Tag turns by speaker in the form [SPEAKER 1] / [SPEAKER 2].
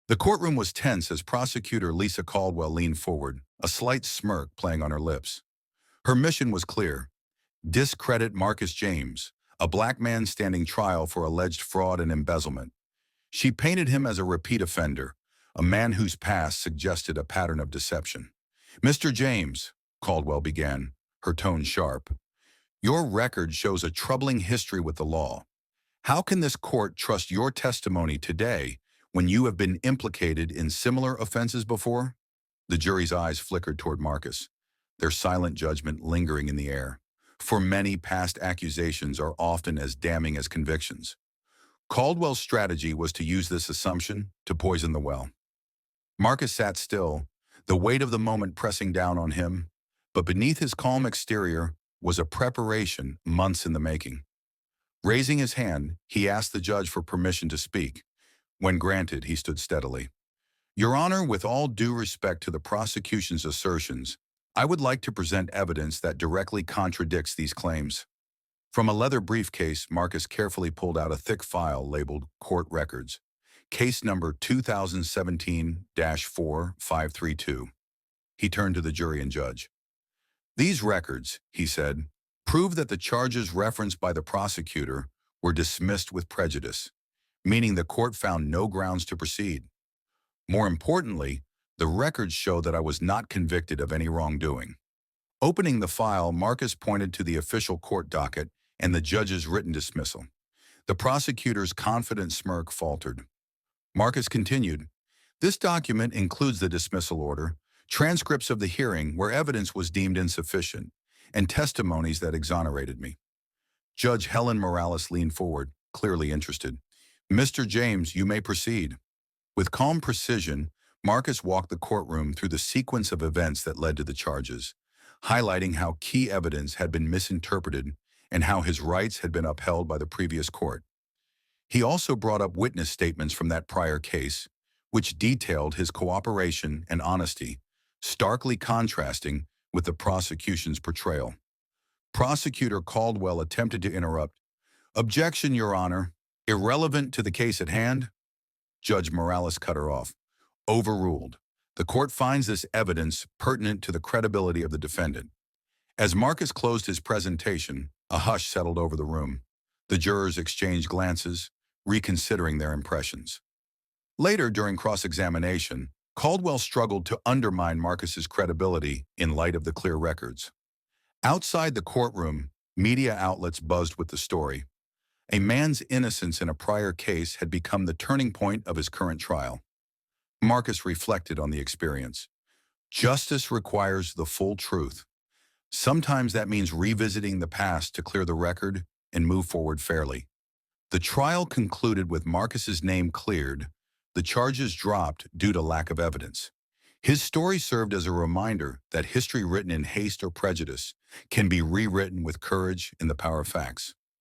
[SPEAKER 1] The courtroom was tense as Prosecutor Lisa Caldwell leaned forward, a slight smirk playing on her lips. Her mission was clear: discredit Marcus James, a black man standing trial for alleged fraud and embezzlement. She painted him as a repeat offender, a man whose past suggested a pattern of deception. "Mr. James," Caldwell began, her tone sharp, "your record shows a troubling history with the law. How can this court trust your testimony today when you have been implicated in similar offenses before?" The jury's eyes flickered toward Marcus, their silent judgment lingering in the air. For many, past accusations are often as damning as convictions. Caldwell's strategy was to use this assumption to poison the well. Marcus sat still, the weight of the moment pressing down on him, but beneath his calm exterior was a preparation months in the making. Raising his hand, he asked the judge for permission to speak. When granted, he stood steadily. "Your Honor, with all due respect to the prosecution's assertions, I would like to present evidence that directly contradicts these claims." From a leather briefcase, Marcus carefully pulled out a thick file labeled Court Records, case number 2017-4532. He turned to the jury and judge. "These records," he said, "prove that the charges referenced by the prosecutor were dismissed with prejudice, meaning the court found no grounds to proceed. More importantly, the records show that I was not convicted of any wrongdoing." Opening the file, Marcus pointed to the official court docket and the judge's written dismissal. The prosecutor's confident smirk faltered. Marcus continued, "This document includes the dismissal order, transcripts of the hearing where evidence was deemed insufficient, and testimonies that exonerated me." Judge Helen Morales leaned forward, clearly interested. "Mr. James, you may proceed." With calm precision, Marcus walked the courtroom through the sequence of events that led to the charges, highlighting how key evidence had been misinterpreted and how his rights had been upheld by the previous court. He also brought up witness statements from that prior case, which detailed his cooperation and honesty, starkly contrasting with the prosecution's portrayal. Prosecutor Caldwell attempted to interrupt. "Objection, Your Honor. Irrelevant to the case at hand." Judge Morales cut her off. "Overruled. The court finds this evidence pertinent to the credibility of the defendant." As Marcus closed his presentation, a hush settled over the room. The jurors exchanged glances, reconsidering their impressions. Later, during cross-examination, Caldwell struggled to undermine Marcus's credibility in light of the clear records. Outside the courtroom, media outlets buzzed with the story. A man's innocence in a prior case had become the turning point of his current trial. Marcus reflected on the experience. Justice requires the full truth. Sometimes that means revisiting the past to clear the record and move forward fairly. The trial concluded with Marcus's name cleared, the charges dropped due to lack of evidence. His story served as a reminder that history written in haste or prejudice can be rewritten with courage and the power of facts.